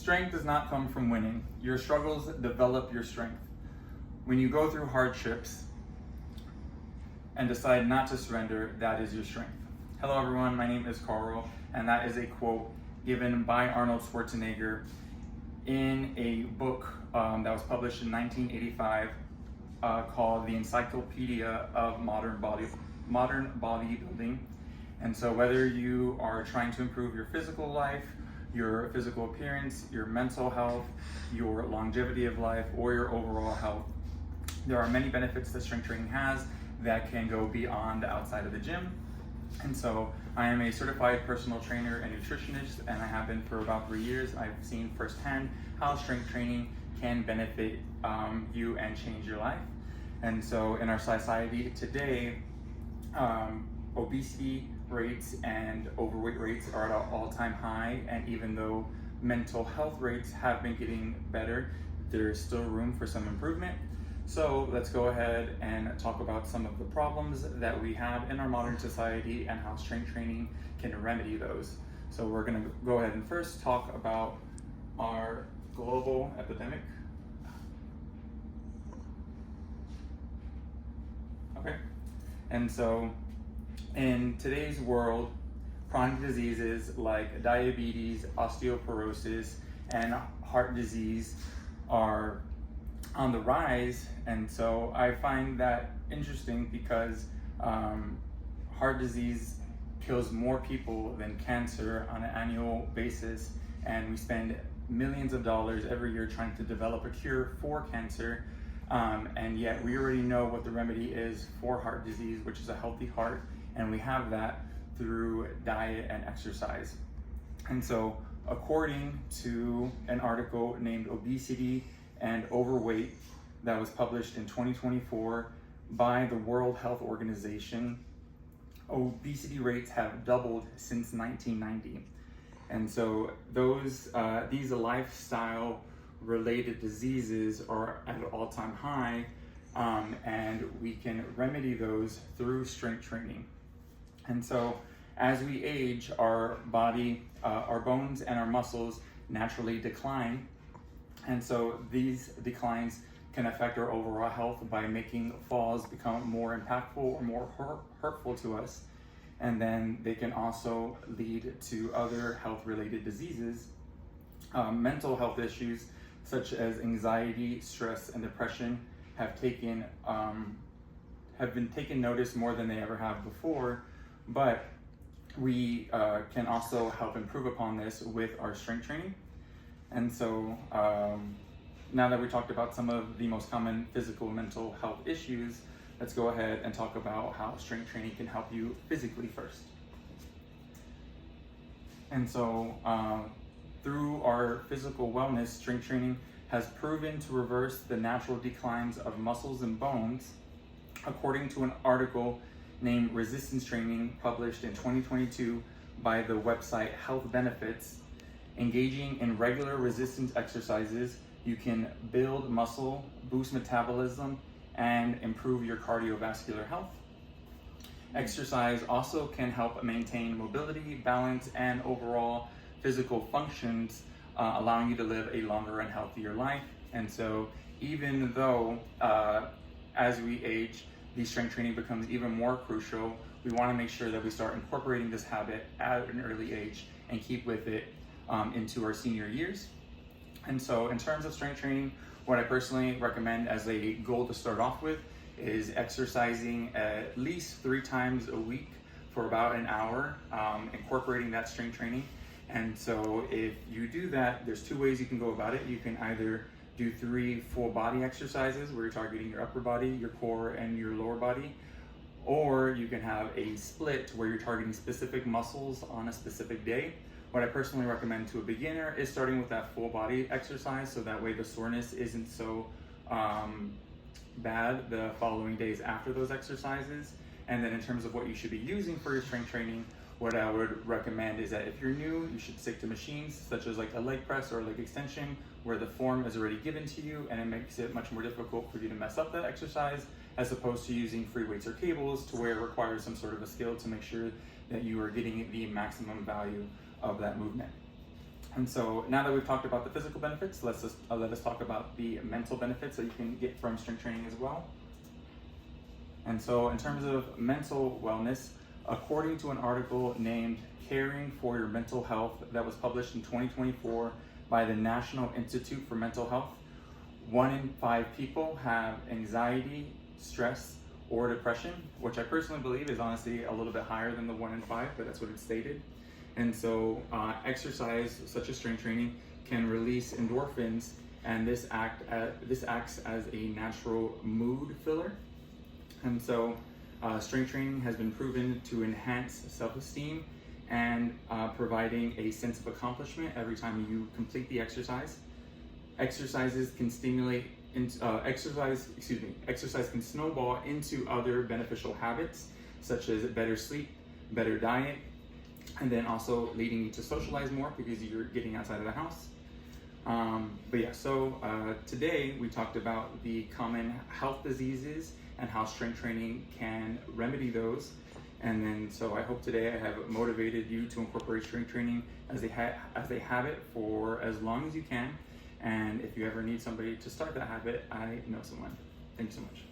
Strength does not come from winning. Your struggles develop your strength. When you go through hardships and decide not to surrender, that is your strength. Hello everyone, my name is Carl, and that is a quote given by Arnold Schwarzenegger in a book that was published in 1985 called The Encyclopedia of Modern Bodybuilding. And so whether you are trying to improve your physical life, your physical appearance, your mental health, your longevity of life, or your overall health, there are many benefits that strength training has that can go beyond outside of the gym. And so I am a certified personal trainer and nutritionist, and I have been for about 3 years. I've seen firsthand how strength training can benefit you and change your life. And so in our society today, obesity rates and overweight rates are at an all-time high, and even though mental health rates have been getting better, there is still room for some improvement. So let's go ahead and talk about some of the problems that we have in our modern society and how strength training can remedy those. So we're going to go ahead and first talk about our global epidemic. Okay, and so in today's world, chronic diseases like diabetes, osteoporosis, and heart disease are on the rise. And so I find that interesting because heart disease kills more people than cancer on an annual basis, and we spend millions of dollars every year trying to develop a cure for cancer. And yet we already know what the remedy is for heart disease, which is a healthy heart, and we have that through diet and exercise. And so according to an article named Obesity and Overweight that was published in 2024 by the World Health Organization, obesity rates have doubled since 1990. And so these lifestyle related diseases are at an all-time high, and we can remedy those through strength training. And so as we age, our body, our bones and our muscles naturally decline. And so these declines can affect our overall health by making falls become more impactful or more hurtful to us. And then they can also lead to other health-related diseases. Mental health issues such as anxiety, stress, and depression have been taken notice more than they ever have before. But we can also help improve upon this with our strength training. And so now that we talked about some of the most common physical and mental health issues, let's go ahead and talk about how strength training can help you physically first. And so through our physical wellness, strength training has proven to reverse the natural declines of muscles and bones, according to an article named Resistance Training, published in 2022 by the website Health Benefits. Engaging in regular resistance exercises, you can build muscle, boost metabolism, and improve your cardiovascular health. Exercise also can help maintain mobility, balance, and overall physical functions, allowing you to live a longer and healthier life. And so even though as we age, the strength training becomes even more crucial, we want to make sure that we start incorporating this habit at an early age and keep with it into our senior years. And so in terms of strength training, what I personally recommend as a goal to start off with is exercising at least 3 times a week for about an hour, incorporating that strength training. And so if you do that, there's 2 ways you can go about it. You can either do 3 full body exercises where you're targeting your upper body, your core, and your lower body, or you can have a split where you're targeting specific muscles on a specific day. What I personally recommend to a beginner is starting with that full body exercise, so that way the soreness isn't so bad the following days after those exercises. And then in terms of what you should be using for your strength training, what I would recommend is that if you're new, you should stick to machines such as like a leg press or a leg extension, where the form is already given to you and it makes it much more difficult for you to mess up that exercise, as opposed to using free weights or cables, to where it requires some sort of a skill to make sure that you are getting the maximum value of that movement. And so now that we've talked about the physical benefits, let us talk about the mental benefits that you can get from strength training as well. And so in terms of mental wellness, according to an article named Caring for Your Mental Health that was published in 2024 by the National Institute for Mental Health, 1 in 5 people have anxiety, stress, or depression, which I personally believe is honestly a little bit higher than the 1 in 5, but that's what it stated. And so exercise such as strength training can release endorphins, and this acts as a natural mood filler. And so strength training has been proven to enhance self-esteem and providing a sense of accomplishment every time you complete the exercise. Exercise can snowball into other beneficial habits, such as better sleep, better diet, and then also leading you to socialize more because you're getting outside of the house. Today we talked about the common health diseases and how strength training can remedy those. And then, so I hope today I have motivated you to incorporate strength training as a habit for as long as you can. And if you ever need somebody to start that habit, I know someone. Thank you so much.